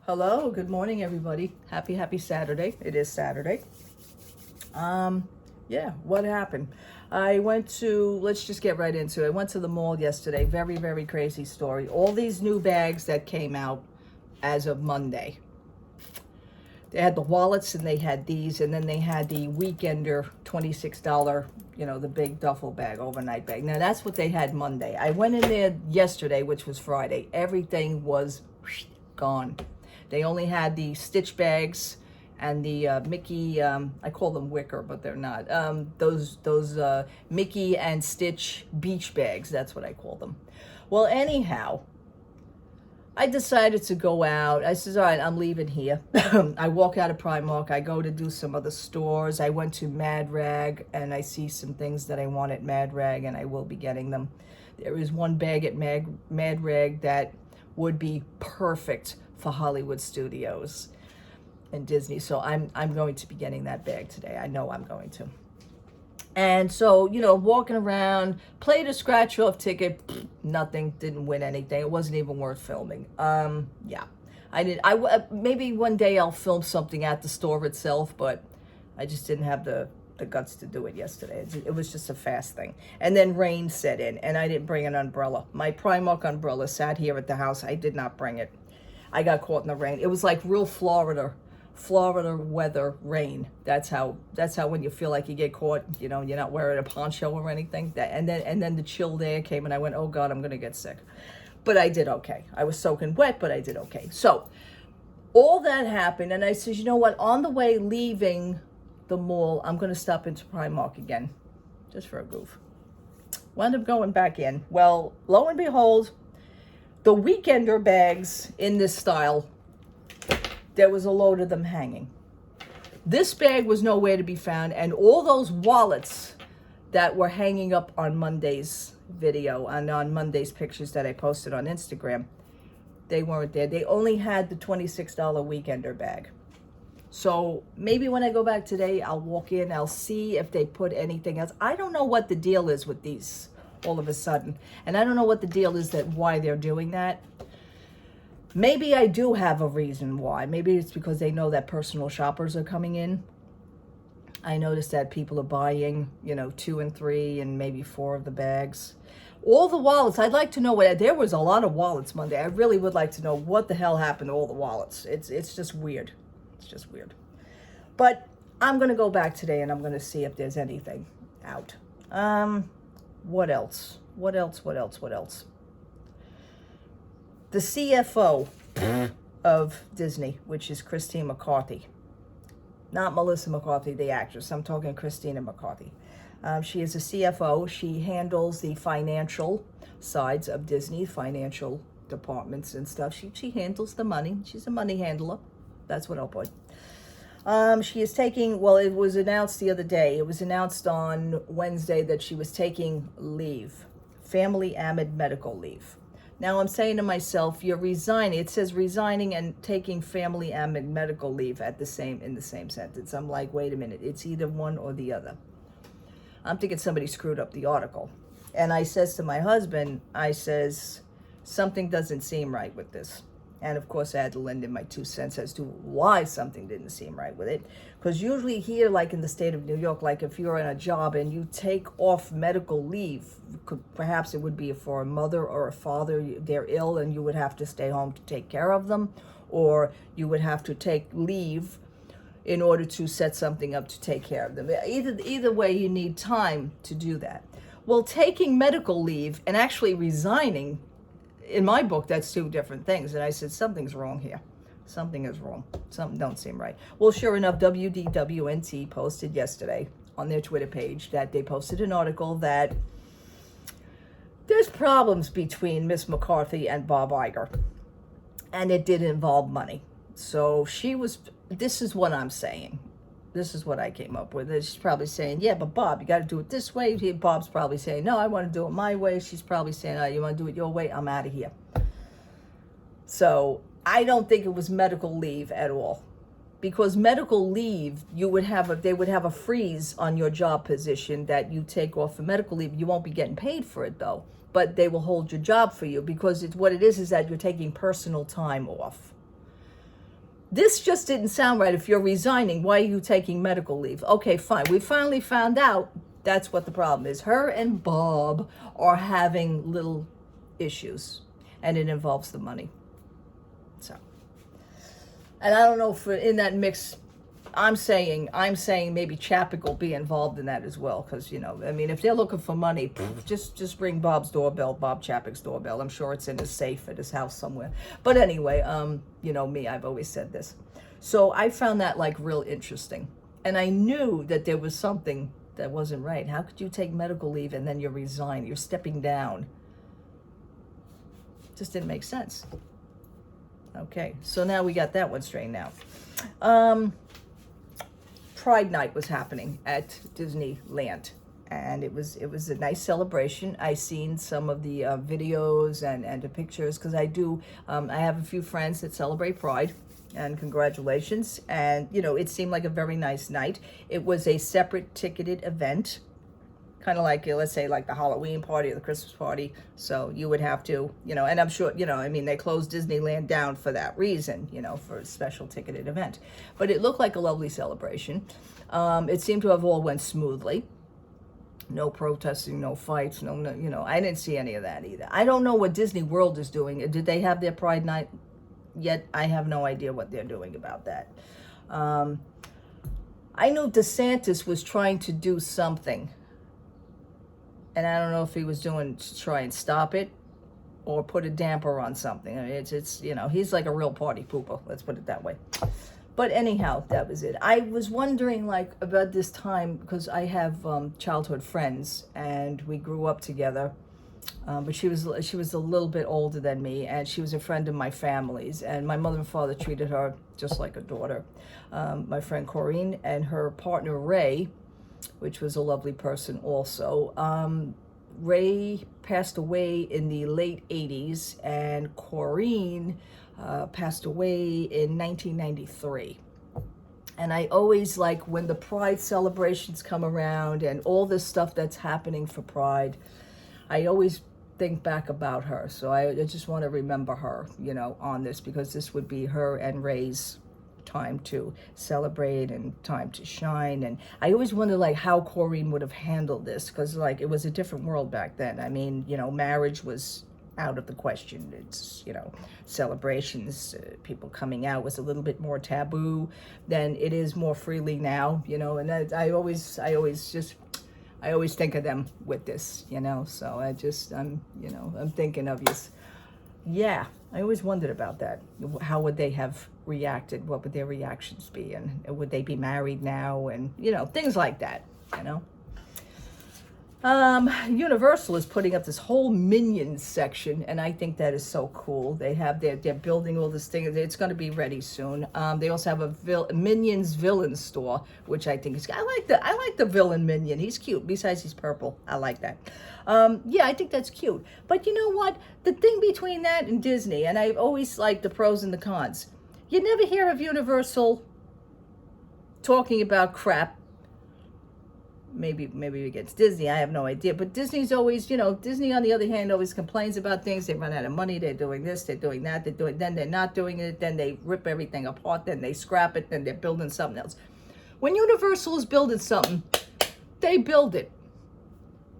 Hello, good morning, everybody. Happy Saturday. It is Saturday. Yeah, what happened? I went to, let's just get right into it. I went to the mall yesterday. Very crazy story. All these new bags that came out as of Monday. They had the wallets and they had these, and then they had the Weekender $26, the big duffel bag, overnight bag. Now that's what they had Monday. I went in there yesterday, which was Friday. Everything was gone. They only had the Stitch bags and the Mickey, I call them wicker, but they're not. Those Mickey and Stitch beach bags, that's what I call them. Well, anyhow, I decided to go out. I said, all right, I'm leaving here. I walk out of Primark. I go to do some other stores. I went to Mad Rag, and I see some things that I want at Mad Rag, and I will be getting them. There is one bag at Mad Rag that would be perfect for Hollywood Studios and Disney. So I'm going to be getting that bag today. I know I'm going to. And so, walking around, played a scratch off ticket, nothing, didn't win anything. It wasn't even worth filming. Yeah. Maybe one day I'll film something at the store itself, but I just didn't have the guts to do it yesterday. It was just a fast thing. And then rain set in, and I didn't bring an umbrella. My Primark umbrella sat here at the house. I did not bring it. I got caught in the rain. It was like real Florida weather rain. That's how when you feel like you get caught, you're not wearing a poncho or anything. And then the chill air came, and I went, oh God, I'm gonna get sick. But I did okay. I was soaking wet, but I did okay. So all that happened, and I said, you know what? On the way leaving the mall, I'm gonna stop into Primark again, just for a goof. Wound up going back in. Well, lo and behold, the Weekender bags in this style, there was a load of them hanging. This bag was nowhere to be found, and all those wallets that were hanging up on Monday's video and on Monday's pictures that I posted on Instagram, they weren't there. They only had the $26 Weekender bag. So maybe when I go back today, I'll walk in, I'll see if they put anything else. I don't know what the deal is with these all of a sudden. And I don't know what the deal is why they're doing that. Maybe I do have a reason why. Maybe it's because they know that personal shoppers are coming in. I noticed that people are buying, 2 and 3 and maybe 4 of the bags. All the wallets, I'd like to know there was a lot of wallets Monday. I really would like to know what the hell happened to all the wallets. It's just weird. It's just weird. But I'm going to go back today and I'm going to see if there's anything out. What else? The CFO of Disney, which is Christine McCarthy. Not Melissa McCarthy, the actress. I'm talking Christina McCarthy. She is a CFO. She handles the financial sides of Disney, financial departments and stuff. She handles the money. She's a money handler. That's what I'll put. She is taking, well, it was announced the other day. It was announced on Wednesday that she was taking leave, family AMID medical leave. Now I'm saying to myself, you're resigning. It says resigning and taking family AMID medical leave in the same sentence. I'm like, wait a minute. It's either one or the other. I'm thinking somebody screwed up the article. And I says to my husband, something doesn't seem right with this. And of course, I had to lend in my 2 cents as to why something didn't seem right with it. Because usually here, like in the state of New York, like if you're in a job and you take off medical leave, perhaps it would be for a mother or a father, they're ill and you would have to stay home to take care of them, or you would have to take leave in order to set something up to take care of them. Either way, you need time to do that. Well, taking medical leave and actually resigning, in my book, that's 2 different things. And I said, something's wrong here. Something is wrong. Something don't seem right. Well, sure enough, WDWNT posted yesterday on their Twitter page that they posted an article that there's problems between Miss McCarthy and Bob Iger. And it did involve money. So this is what I'm saying. This is what I came up with. She's probably saying, yeah, but Bob, you got to do it this way. Bob's probably saying, no, I want to do it my way. She's probably saying, oh, you want to do it your way? I'm out of here. So I don't think it was medical leave at all. Because medical leave, they would have a freeze on your job position that you take off for medical leave. You won't be getting paid for it, though. But they will hold your job for you because what it is that you're taking personal time off. This just didn't sound right. If you're resigning, why are you taking medical leave? Okay, fine. We finally found out that's what the problem is. Her and Bob are having little issues, and it involves the money. So, and I don't know if in that mix, I'm saying maybe Chappick will be involved in that as well, because I mean, if they're looking for money, just ring Bob Chappick's doorbell. I'm sure it's in his safe at his house somewhere. But anyway, me, I've always said this, so I found that like real interesting, and I knew that there was something that wasn't right. How could you take medical leave and then you resign? You're stepping down. Just didn't make sense. Okay, so now we got that one straightened out. Pride Night was happening at Disneyland, and it was a nice celebration. I seen some of the videos and the pictures, because I have a few friends that celebrate Pride, and congratulations. And it seemed like a very nice night. It was a separate ticketed event, kind of like, let's say, like the Halloween party or the Christmas party. So you would have to, and I'm sure, I mean, they closed Disneyland down for that reason, for a special ticketed event. But it looked like a lovely celebration. It seemed to have all went smoothly. No protesting, no fights, no, I didn't see any of that either. I don't know what Disney World is doing. Did they have their Pride Night yet? I have no idea what they're doing about that. I knew DeSantis was trying to do something, and I don't know if he was doing to try and stop it or put a damper on something. I mean, it's he's like a real party pooper, let's put it that way. But anyhow, that was it. I was wondering, like, about this time, because I have childhood friends, and we grew up together. But she was a little bit older than me, and she was a friend of my family's, and my mother and father treated her just like a daughter. My friend Corinne and her partner Ray, which was a lovely person also. Ray passed away in the late 80s, and Corinne passed away in 1993. And I always like when the Pride celebrations come around and all this stuff that's happening for Pride, I always think back about her. So I just want to remember her, on this, because this would be her and Ray's time to celebrate and time to shine. And I always wonder, like, how Corinne would have handled this, because, like, it was a different world back then. I mean, marriage was out of the question. It's, celebrations, people coming out was a little bit more taboo than it is more freely now, and I always think of them with this, so I'm thinking of you. Yeah, I always wondered about that. How would they have reacted? What would their reactions be? And would they be married now? And, things like that, Universal is putting up this whole Minions section, and I think that is so cool. They're building all this thing. It's going to be ready soon. They also have a Minions villain store, which I think is. I like the villain Minion. He's cute. Besides, he's purple. I like that. Yeah, I think that's cute. But you know what? The thing between that and Disney, and I've always liked the pros and the cons. You never hear of Universal talking about crap. Maybe against Disney, I have no idea. But Disney's always, Disney on the other hand always complains about things. They run out of money, they're doing this, they're doing that, then they're not doing it, then they rip everything apart, then they scrap it, then they're building something else. When Universal is building something, they build it.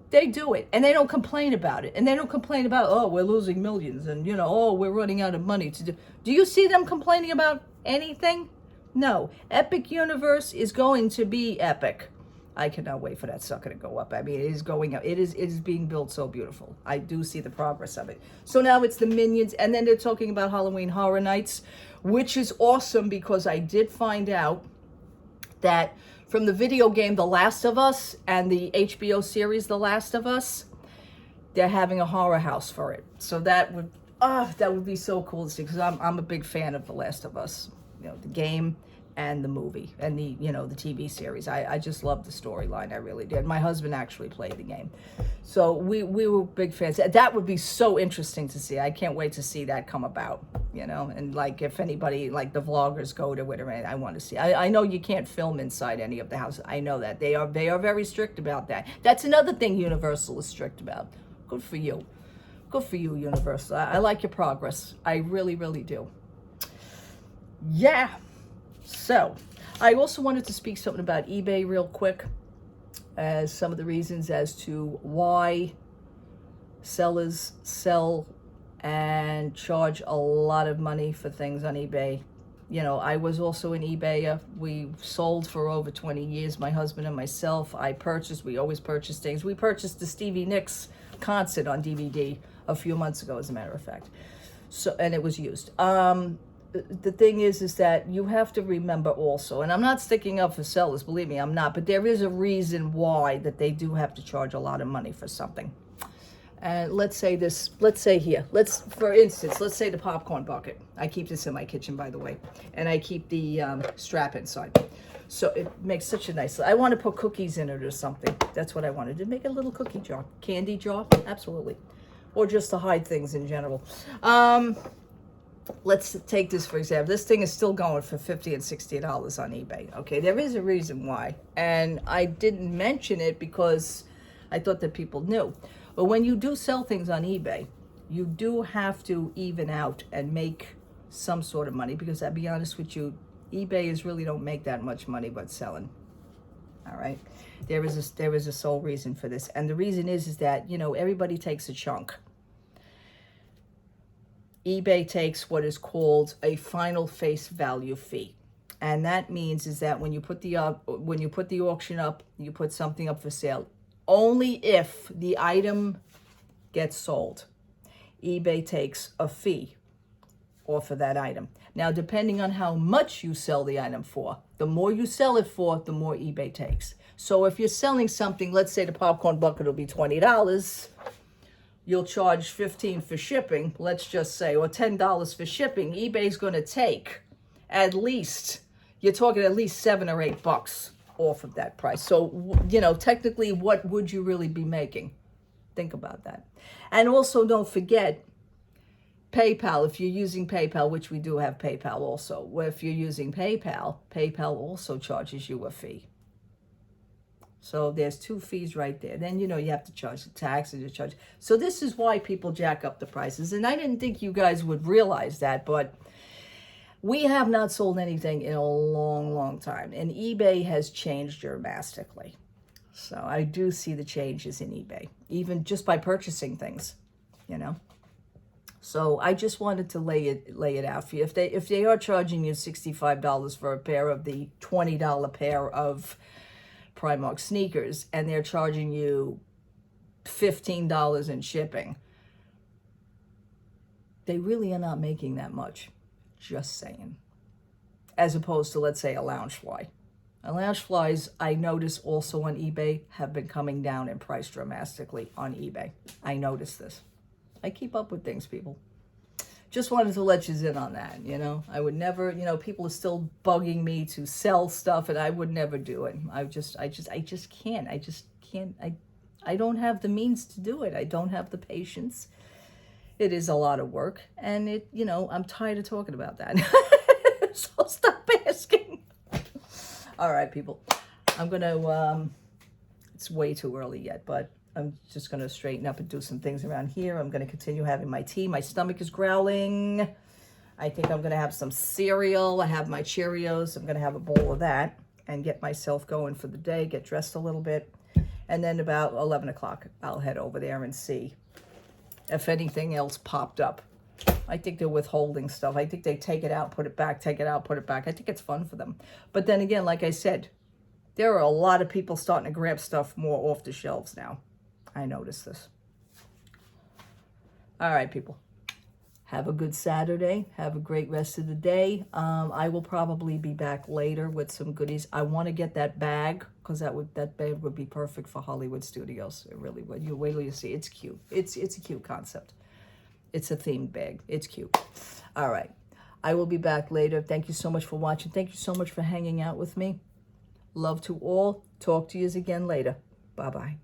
They do it, and they don't complain about it. And they don't complain about, oh, we're losing millions, and, oh, we're running out of money to do. Do you see them complaining about anything? No. Epic Universe is going to be epic. I cannot wait for that sucker to go up. I mean, it is going up. It is being built so beautiful. I do see the progress of it. So now it's the Minions, and then they're talking about Halloween Horror Nights, which is awesome, because I did find out that from the video game The Last of Us and the HBO series The Last of Us, they're having a horror house for it. So that would be so cool to see, because I'm a big fan of The Last of Us, the game and the movie and the the TV series. I just love the storyline. I really did. My husband actually played the game, so we were big fans. That would be so interesting to see. I can't wait to see that come about. And like, if anybody, like the vloggers, go to it or anything, I want to see. I know you can't film inside any of the houses. I know that they are very strict about that. That's another thing Universal is strict about. Good for you. Good for you, Universal. I like your progress. I really do. Yeah. So I also wanted to speak something about eBay real quick, as some of the reasons as to why sellers sell and charge a lot of money for things on eBay. You know, I was also an eBayer. We sold for over 20 years, my husband and myself. We always purchase things. We purchased the Stevie Nicks concert on DVD a few months ago, as a matter of fact. So, and it was used. The thing is that you have to remember also, and I'm not sticking up for sellers, believe me, I'm not, but there is a reason why that they do have to charge a lot of money for something. And let's say, for instance, let's say the popcorn bucket. I keep this in my kitchen, by the way, and I keep the strap inside. So it makes such a nice, I want to put cookies in it or something. That's what I wanted to make, a little cookie jar, candy jar, absolutely. Or just to hide things in general. Let's take this for example. This thing is still going for $50 and $60 on eBay. Okay, there is a reason why. And I didn't mention it because I thought that people knew. But when you do sell things on eBay, you do have to even out and make some sort of money, because I'll be honest with you, eBayers really don't make that much money but selling. All right, there is a sole reason for this, and the reason is that, you know, everybody takes a chunk. eBay takes what is called a final face value fee, and that means is that when you put the auction up, you put something up for sale, only if the item gets sold, eBay takes a fee off of that item. Now, depending on how much you sell the item for, the more you sell it for, the more eBay takes. So if you're selling something, let's say the popcorn bucket will be $20, you'll charge $15 for shipping, let's just say, or $10 for shipping. eBay's going to take at least, you're talking at least $7 or $8 off of that price. So, you know, technically, what would you really be making? Think about that. And also, don't forget PayPal. If you're using PayPal, which we do have PayPal also, if you're using PayPal, PayPal also charges you a fee. So there's two fees right there. Then, you know, you have to charge the tax and you charge. So this is why people jack up the prices. And I didn't think you guys would realize that, but we have not sold anything in a long, long time. And eBay has changed dramatically. So I do see the changes in eBay, even just by purchasing things, you know. So I just wanted to lay it out for you. If they are charging you $65 for a pair of the $20 pair of Primark sneakers, and they're charging you $15 in shipping, they really are not making that much. Just saying. As opposed to, let's say, a Loungefly. Loungeflies, I notice also on eBay, have been coming down in price dramatically on eBay. I noticed this. I keep up with things, people. Just wanted to let you in on that, you know. I would never, you know, people are still bugging me to sell stuff, and I would never do it. I just can't. I don't have the means to do it. I don't have the patience. It is a lot of work, and it, you know, I'm tired of talking about that. So stop asking. All right, people. I'm gonna, it's way too early yet, but I'm just going to straighten up and do some things around here. I'm going to continue having my tea. My stomach is growling. I think I'm going to have some cereal. I have my Cheerios. I'm going to have a bowl of that and get myself going for the day, get dressed a little bit. And then about 11 o'clock, I'll head over there and see if anything else popped up. I think they're withholding stuff. I think they take it out, put it back, take it out, put it back. I think it's fun for them. But then again, like I said, there are a lot of people starting to grab stuff more off the shelves now. I noticed this. All right, people. Have a good Saturday. Have a great rest of the day. I will probably be back later with some goodies. I want to get that bag, because that bag would be perfect for Hollywood Studios. It really would. You wait till you see. It's cute. It's a cute concept. It's a themed bag. It's cute. All right. I will be back later. Thank you so much for watching. Thank you so much for hanging out with me. Love to all. Talk to you again later. Bye-bye.